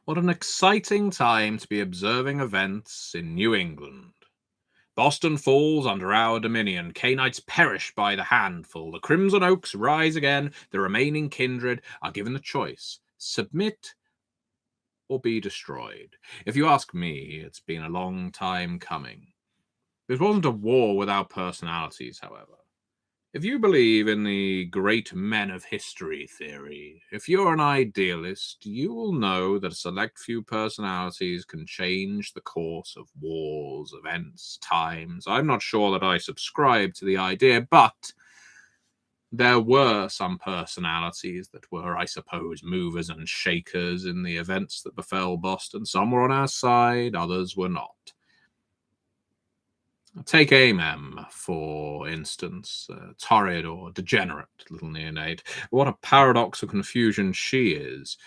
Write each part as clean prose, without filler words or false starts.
What an exciting time to be observing events in New England. Boston falls under our dominion. Cainites perish by the handful. The Crimson Oaks rise again. The remaining kindred are given the choice: submit or be destroyed. If you ask me, it's been a long time coming. This wasn't a war without personalities, however. If you believe in the great men of history theory, if you're an idealist, you will know that a select few personalities can change the course of wars, events, times. I'm not sure that I subscribe to the idea, but there were some personalities that were, I suppose, movers and shakers in the events that befell Boston. Some were on our side, others were not. Take Emem, for instance, torrid or degenerate little neonate. What a paradox of confusion she is.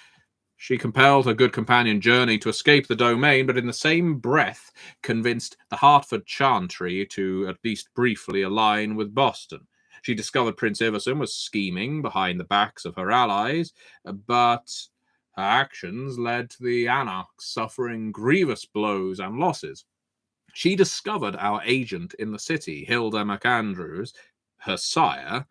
She compelled her good companion Journey to escape the domain, but in the same breath convinced the Hartford Chantry to at least briefly align with Boston. She discovered Prince Iverson was scheming behind the backs of her allies, but her actions led to the Anarchs suffering grievous blows and losses. She discovered our agent in the city, Hilda McAndrews, her sire,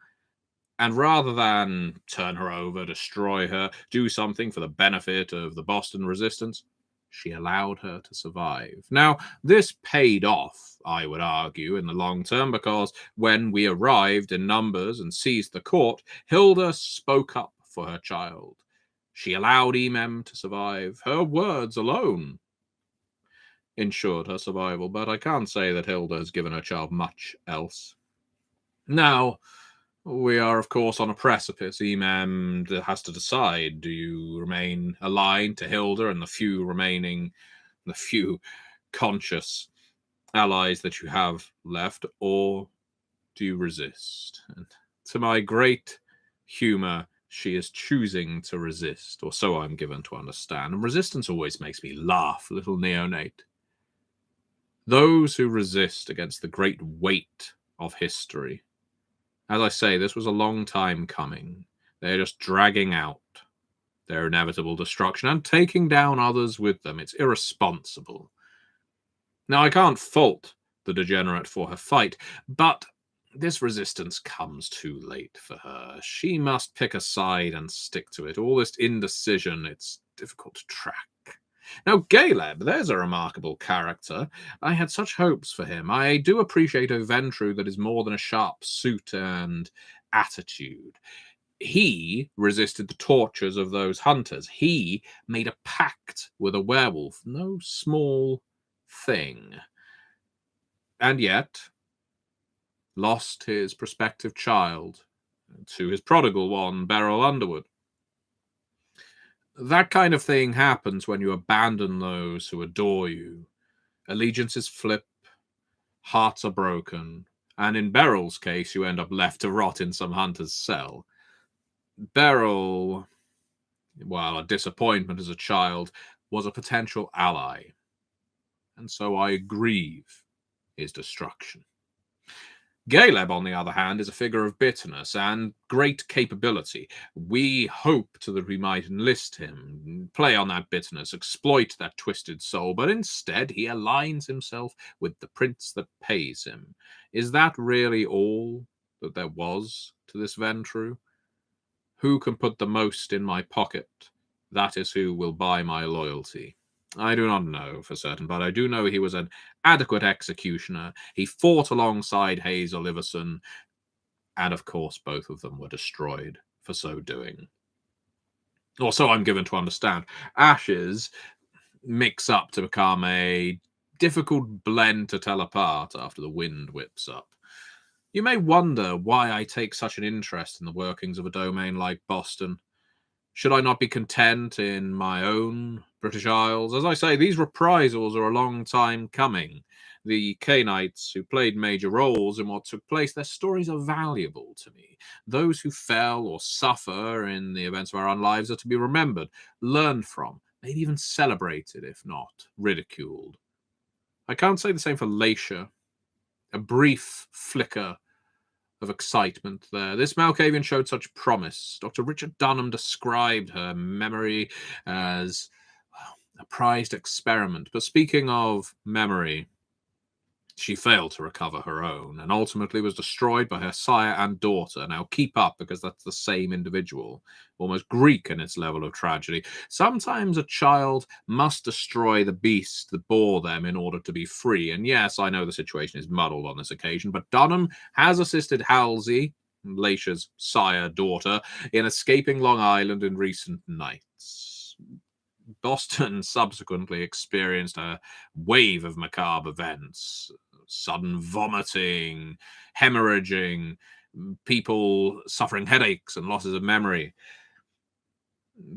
and rather than turn her over, destroy her, do something for the benefit of the Boston resistance, she allowed her to survive. Now, this paid off, I would argue, in the long term, because when we arrived in numbers and seized the court, Hilda spoke up for her child. She allowed Emem to survive. Her words alone ensured her survival, but I can't say that Hilda has given her child much else. Now, we are, of course, on a precipice. Emem has to decide: do you remain aligned to Hilda and the few conscious allies that you have left, or do you resist? And to my great humor, she is choosing to resist, or so I'm given to understand. And resistance always makes me laugh, little neonate. Those who resist against the great weight of history. As I say, this was a long time coming. They're just dragging out their inevitable destruction and taking down others with them. It's irresponsible. Now, I can't fault the degenerate for her fight, but this resistance comes too late for her. She must pick a side and stick to it. All this indecision, it's difficult to track. Now, Galeb, there's a remarkable character. I had such hopes for him. I do appreciate a Ventrue that is more than a sharp suit and attitude. He resisted the tortures of those hunters. He made a pact with a werewolf. No small thing. And yet, lost his prospective child to his prodigal one, Beryl Underwood. That kind of thing happens when you abandon those who adore you. Allegiances flip, hearts are broken, and in Beryl's case, you end up left to rot in some hunter's cell. Beryl, while a disappointment as a child, was a potential ally, and so I grieve his destruction. Galeb, on the other hand, is a figure of bitterness and great capability. We hoped that we might enlist him, play on that bitterness, exploit that twisted soul, but instead he aligns himself with the prince that pays him. Is that really all that there was to this Ventrue? Who can put the most in my pocket? That is who will buy my loyalty. I do not know for certain, but I do know he was an adequate executioner. He fought alongside Hazel Iverson, and of course both of them were destroyed for so doing. Or so I'm given to understand. Ashes mix up to become a difficult blend to tell apart after the wind whips up. You may wonder why I take such an interest in the workings of a domain like Boston. Should I not be content in my own British Isles? As I say, these reprisals are a long time coming. The Cainites who played major roles in what took place, their stories are valuable to me. Those who fell or suffer in the events of our own lives are to be remembered, learned from, maybe even celebrated, if not ridiculed. I can't say the same for Leysha. A brief flicker of excitement there. This Malkavian showed such promise. Dr. Richard Dunham described her memory as A prized experiment. But speaking of memory, she failed to recover her own, and ultimately was destroyed by her sire and daughter. Now keep up, because that's the same individual. Almost Greek in its level of tragedy. Sometimes a child must destroy the beast that bore them in order to be free. And yes, I know the situation is muddled on this occasion, but Dunham has assisted Halsey, Leysha's sire-daughter, in escaping Long Island in recent nights. Boston subsequently experienced a wave of macabre events. Sudden vomiting, hemorrhaging, people suffering headaches and losses of memory.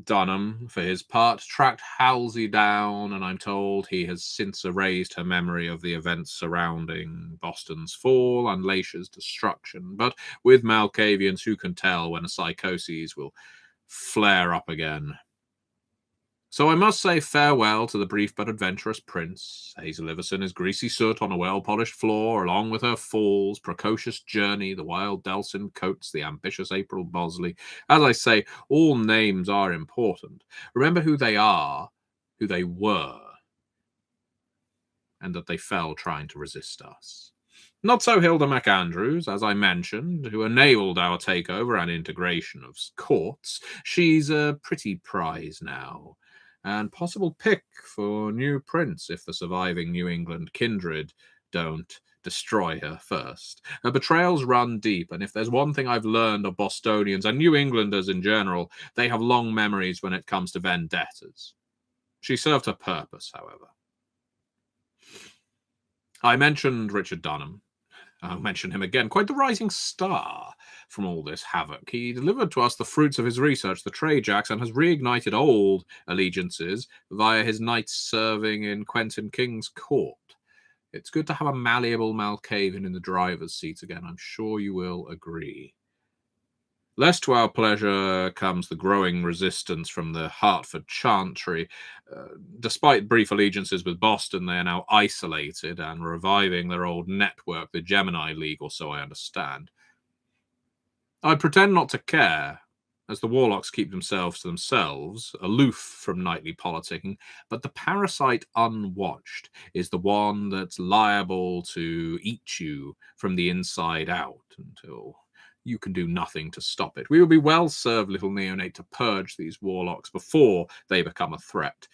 Dunham, for his part, tracked Halsey down, and I'm told he has since erased her memory of the events surrounding Boston's fall and Leysha's destruction. But with Malkavians, who can tell when a psychosis will flare up again? So I must say farewell to the brief but adventurous prince. Hazel Iverson is greasy soot on a well-polished floor, along with her falls, precocious journey, the wild Delsin Coates, the ambitious April Bosley. As I say, all names are important. Remember who they are, who they were, and that they fell trying to resist us. Not so Hilda McAndrews, as I mentioned, who enabled our takeover and integration of courts. She's a pretty prize now, and possible pick for new prince if the surviving New England kindred don't destroy her first. Her betrayals run deep, and if there's one thing I've learned of Bostonians and New Englanders in general, they have long memories when it comes to vendettas. She served her purpose, however. I mentioned Richard Dunham. I'll mention him again. Quite the rising star from all this havoc. He delivered to us the fruits of his research, the trade jacks, and has reignited old allegiances via his nights serving in Quentin King's court. It's good to have a malleable Malkavian in the driver's seat again. I'm sure you will agree. Less to our pleasure comes the growing resistance from the Hartford Chantry. Despite brief allegiances with Boston, they are now isolated and reviving their old network, the Gemini League, or so I understand. I pretend not to care, as the warlocks keep themselves to themselves, aloof from nightly politicking, but the parasite unwatched is the one that's liable to eat you from the inside out until you can do nothing to stop it. We will be well served, little neonate, to purge these warlocks before they become a threat.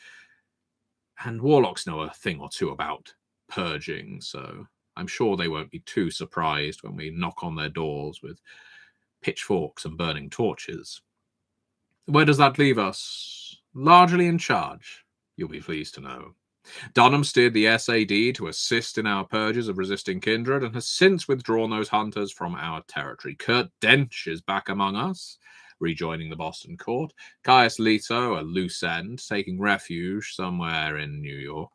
And warlocks know a thing or two about purging, so I'm sure they won't be too surprised when we knock on their doors with pitchforks and burning torches. Where does that leave us? Largely in charge, you'll be pleased to know. Dunham steered the SAD to assist in our purges of resisting kindred and has since withdrawn those hunters from our territory. Kurt Dench is back among us, rejoining the Boston court. Caius Leto, a loose end, taking refuge somewhere in New York.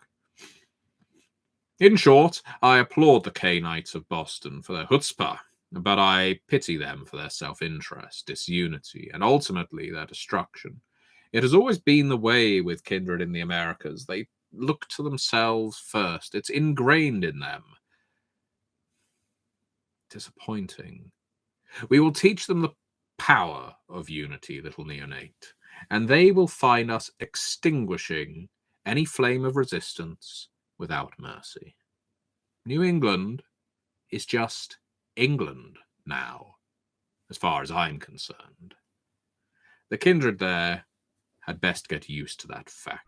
In short, I applaud the K-Knights of Boston for their chutzpah, but I pity them for their self-interest, disunity, and ultimately their destruction. It has always been the way with kindred in the Americas. They look to themselves first. It's ingrained in them. Disappointing. We will teach them the power of unity, little neonate, and they will find us extinguishing any flame of resistance without mercy. New England is just England now, as far as I'm concerned. The kindred there had best get used to that fact.